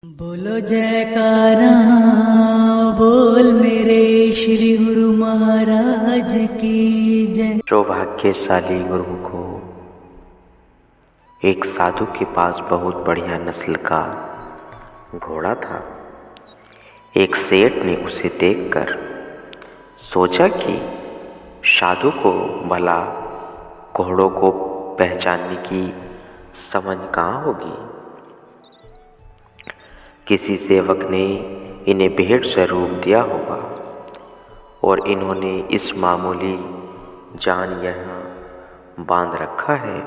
बोलो जयकारा, बोल मेरे श्री गुरु महाराज की जय। सौभाग्यशाली गुरु को एक साधु के पास बहुत बढ़िया नस्ल का घोड़ा था। एक सेठ ने उसे देखकर सोचा कि साधु को भला घोड़ों को पहचानने की समझ कहाँ होगी। किसी सेवक ने इन्हें भेंट स्वरूप दिया होगा और इन्होंने इस मामूली जान यहाँ बांध रखा है।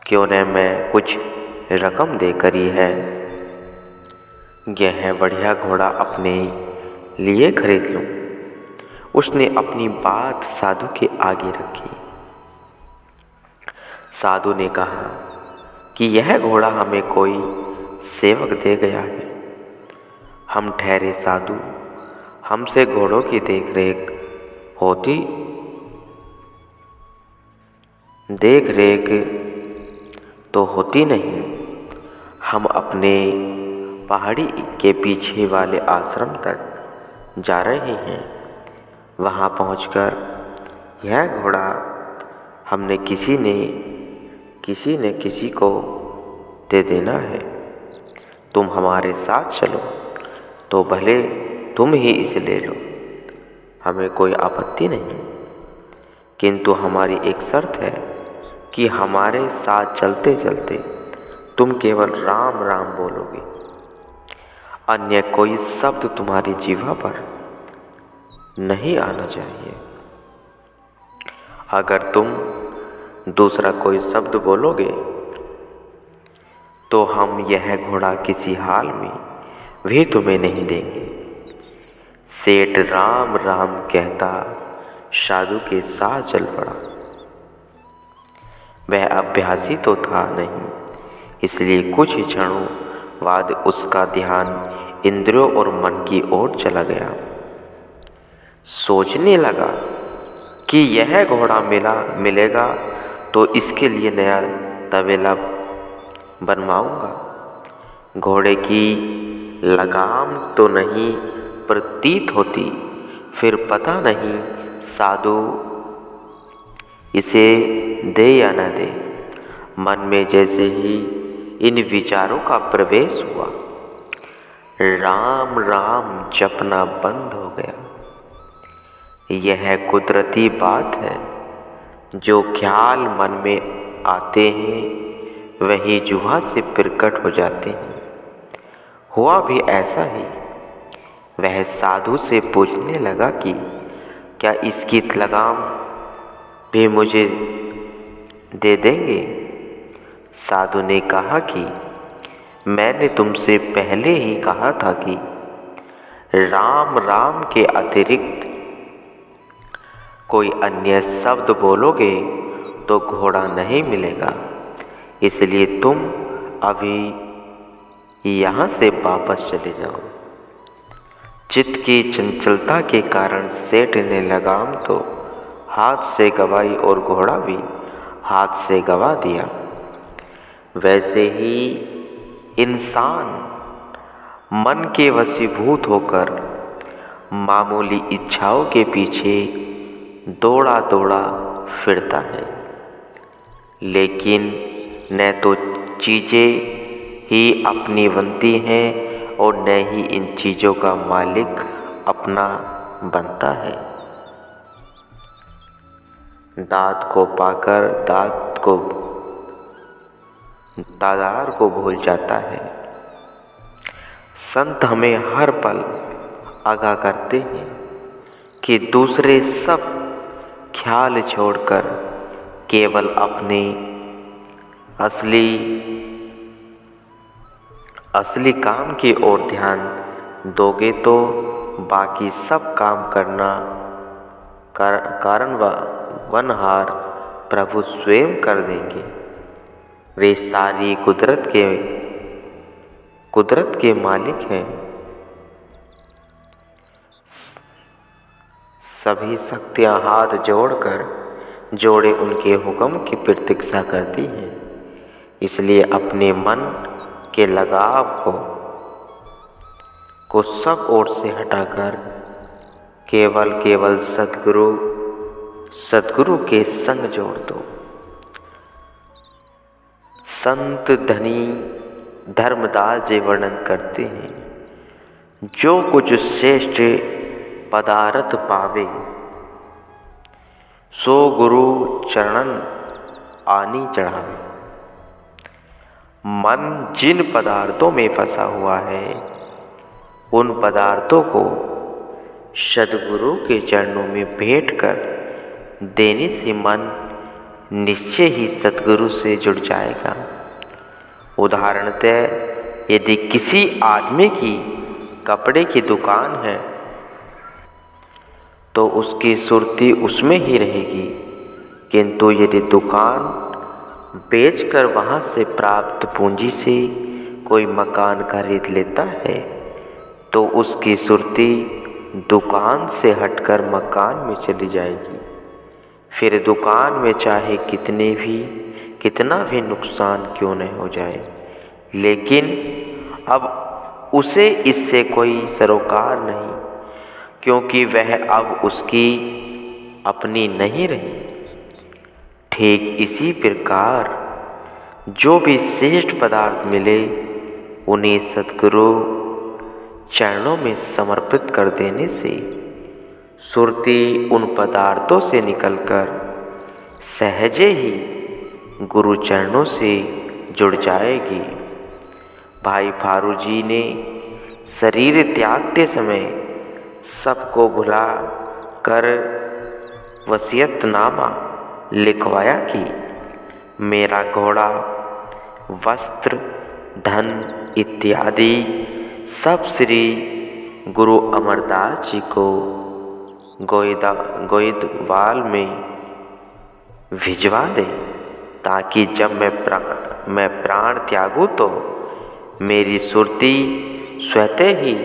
क्यों न मैं कुछ रकम देकर यह बढ़िया घोड़ा अपने लिए खरीद लूं। उसने अपनी बात साधु के आगे रखी। साधु ने कहा कि यह घोड़ा हमें कोई सेवक दे गया है। हम ठहरे साधु, हमसे घोड़ों की देख रेख तो होती नहीं। हम अपने पहाड़ी के पीछे वाले आश्रम तक जा रहे हैं। वहाँ पहुंचकर यह घोड़ा हमने किसी न किसी को दे देना है। तुम हमारे साथ चलो तो भले तुम ही इसे ले लो, हमें कोई आपत्ति नहीं। किंतु हमारी एक शर्त है कि हमारे साथ चलते चलते तुम केवल राम राम बोलोगे, अन्य कोई शब्द तुम्हारी जीवा पर नहीं आना चाहिए। अगर तुम दूसरा कोई शब्द बोलोगे तो हम यह घोड़ा किसी हाल में भी तुम्हें नहीं देंगे। सेठ राम राम कहता साधु के साथ चल पड़ा। वह अभ्यासी तो था नहीं, इसलिए कुछ ही क्षणों बाद उसका ध्यान इंद्रियों और मन की ओर चला गया। सोचने लगा कि यह घोड़ा मिलेगा तो इसके लिए नया तबेला बनवाऊंगा। घोड़े की लगाम तो नहीं प्रतीत होती, फिर पता नहीं साधु इसे दे या न दे। मन में जैसे ही इन विचारों का प्रवेश हुआ, राम राम जपना बंद हो गया। यह कुदरती बात है, जो ख्याल मन में आते हैं वही जुहा से प्रकट हो जाते हैं। हुआ भी ऐसा ही। वह साधु से पूछने लगा कि क्या इसकी लगाम भी मुझे दे देंगे। साधु ने कहा कि मैंने तुमसे पहले ही कहा था कि राम राम के अतिरिक्त कोई अन्य शब्द बोलोगे तो घोड़ा नहीं मिलेगा। इसलिए तुम अभी यहाँ से वापस चले जाओ। चित्त की चंचलता के कारण सेठ ने लगाम तो हाथ से गवाई और घोड़ा भी हाथ से गवा दिया। वैसे ही इंसान मन के वशीभूत होकर मामूली इच्छाओं के पीछे दौड़ा फिरता है, लेकिन न तो चीज़ें ही अपनी बनती हैं और न ही इन चीज़ों का मालिक अपना बनता है। दांत को पाकर तादार को भूल जाता है। संत हमें हर पल आगाह करते हैं कि दूसरे सब ख्याल छोड़कर केवल अपने असली काम की ओर ध्यान दोगे तो बाकी सब काम करना कारणवनहार प्रभु स्वयं कर देंगे। वे सारी कुदरत के मालिक हैं। सभी शक्तियाँ हाथ जोड़े उनके हुक्म की प्रतीक्षा करती हैं। इसलिए अपने मन के लगाव को सब ओर से हटाकर केवल सद्गुरु के संग जोड़ दो। संत धनी धर्मदास जी वर्णन करते हैं, जो कुछ श्रेष्ठ पदार्थ पावे, सो गुरु चरणन आनी चढ़ावे। मन जिन पदार्थों में फंसा हुआ है, उन पदार्थों को सद्गुरु के चरणों में भेंट कर देने से मन निश्चय ही सद्गुरु से जुड़ जाएगा। उदाहरणतः यदि किसी आदमी की कपड़े की दुकान है तो उसकी सुरती उसमें ही रहेगी, किंतु यदि दुकान बेचकर वहाँ से प्राप्त पूंजी से कोई मकान खरीद लेता है तो उसकी सुरती दुकान से हटकर मकान में चली जाएगी। फिर दुकान में चाहे कितना भी नुकसान क्यों न हो जाए, लेकिन अब उसे इससे कोई सरोकार नहीं, क्योंकि वह अब उसकी अपनी नहीं रही। ठीक इसी प्रकार जो भी श्रेष्ठ पदार्थ मिले, उन्हें सद्गुरु चरणों में समर्पित कर देने से सुरती उन पदार्थों से निकलकर सहजे ही गुरु चरणों से जुड़ जाएगी। भाई फारू जी ने शरीर त्यागते समय सबको भुला कर वसीयतनामा लिखवाया कि मेरा घोड़ा, वस्त्र, धन इत्यादि सब श्री गुरु अमरदास जी को गोइदवाल में भिजवा दे, ताकि जब मैं प्राण त्यागूँ तो मेरी सुरती स्वतः ही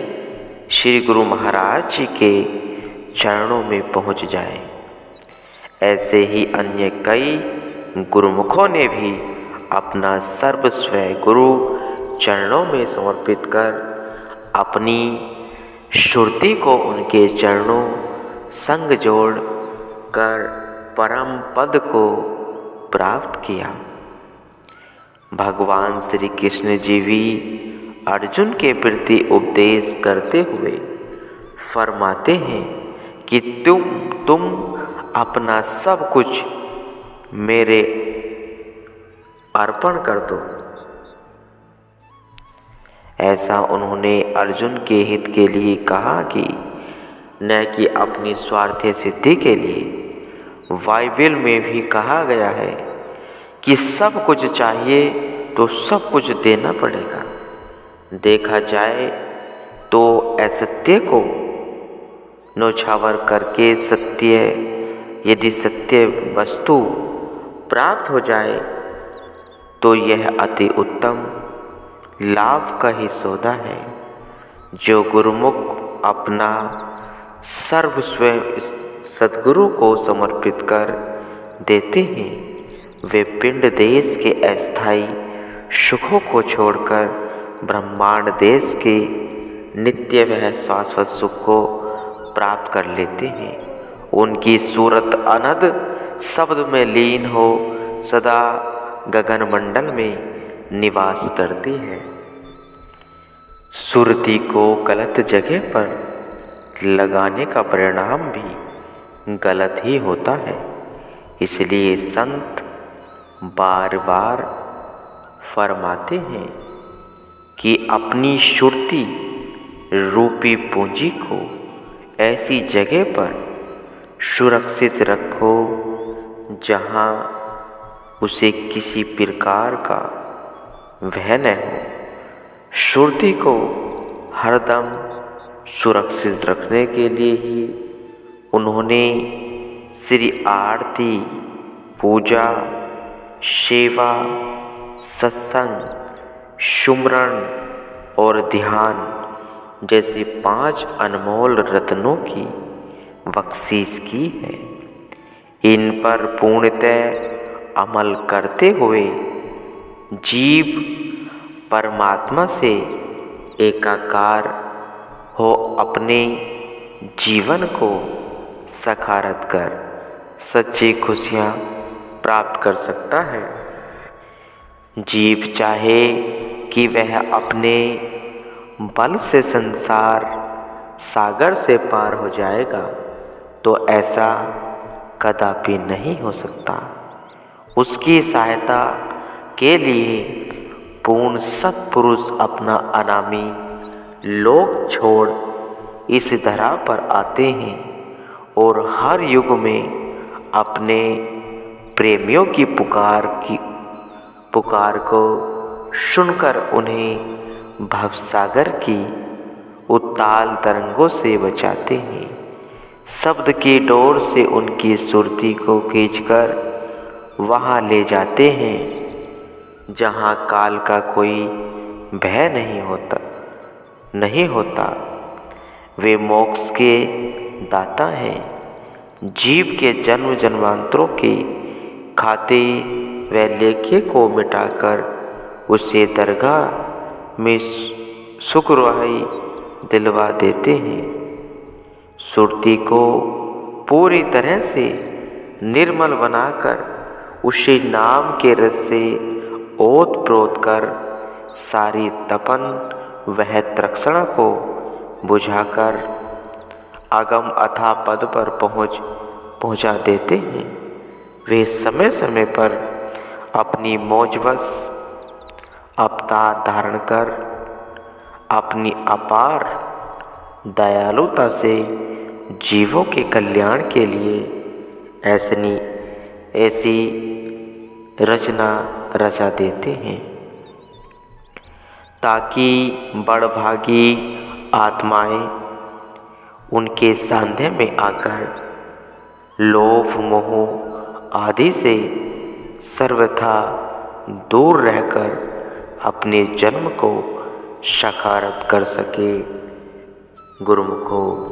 श्री गुरु महाराज जी के चरणों में पहुँच जाए। ऐसे ही अन्य कई गुरुमुखों ने भी अपना सर्वस्व गुरु चरणों में समर्पित कर अपनी श्रुति को उनके चरणों संग जोड़ कर परम पद को प्राप्त किया। भगवान श्री कृष्ण जी भी अर्जुन के प्रति उपदेश करते हुए फरमाते हैं कि तुम अपना सब कुछ मेरे अर्पण कर दो। ऐसा उन्होंने अर्जुन के हित के लिए कहा कि न कि अपनी स्वार्थ सिद्धि के लिए। बाइबल में भी कहा गया है कि सब कुछ चाहिए तो सब कुछ देना पड़ेगा। देखा जाए तो असत्य को नौछावर करके यदि सत्य वस्तु प्राप्त हो जाए तो यह अति उत्तम लाभ का ही सौदा है। जो गुरुमुख अपना सर्वस्व सद्गुरु को समर्पित कर देते हैं, वे पिंड देश के अस्थायी सुखों को छोड़कर ब्रह्मांड देश के नित्य व शाश्वत सुख को प्राप्त कर लेते हैं। उनकी सूरत अनंत शब्द में लीन हो सदा गगन मंडल में निवास करती है। सुरती को गलत जगह पर लगाने का परिणाम भी गलत ही होता है। इसलिए संत बार बार फरमाते हैं कि अपनी श्रुति रूपी पूंजी को ऐसी जगह पर सुरक्षित रखो जहाँ उसे किसी प्रकार का भय न हो। श्रुति को हरदम सुरक्षित रखने के लिए ही उन्होंने श्री आरती, पूजा, सेवा, सत्संग, सुमरण और ध्यान जैसे 5 अनमोल रत्नों की बख्शीश की है। इन पर पूर्णतः अमल करते हुए जीव परमात्मा से एकाकार हो अपने जीवन को सखारत कर सच्ची खुशियाँ प्राप्त कर सकता है। जीव चाहे कि वह अपने बल से संसार सागर से पार हो जाएगा, तो ऐसा कदापि नहीं हो सकता। उसकी सहायता के लिए पूर्ण सत्पुरुष अपना अनामी लोक छोड़ इस धरा पर आते हैं और हर युग में अपने प्रेमियों की पुकार को सुनकर उन्हें भवसागर की उत्ताल तरंगों से बचाते हैं। शब्द की डोर से उनकी सुरती को खींचकर वहाँ ले जाते हैं जहाँ काल का कोई भय नहीं होता। वे मोक्ष के दाता हैं। जीव के जन्म जन्मांतरों के खाते व लेखे को मिटाकर उसे दरगाह में सुखरुआई दिलवा देते हैं। सुरती को पूरी तरह से निर्मल बनाकर उसे नाम के रस से ओत-प्रोत कर सारी तपन वह तृष्णा को बुझाकर अगम अथाह पद पर पहुँचा देते हैं। वे समय समय पर अपनी मौजवश अवतार धारण कर अपनी अपार दयालुता से जीवों के कल्याण के लिए ऐसी रचना रचा देते हैं ताकि बड़भागी आत्माएं उनके सानिध्य में आकर लोभ मोह आदि से सर्वथा दूर रहकर अपने जन्म को साकारत कर सके। गुरुमुखो।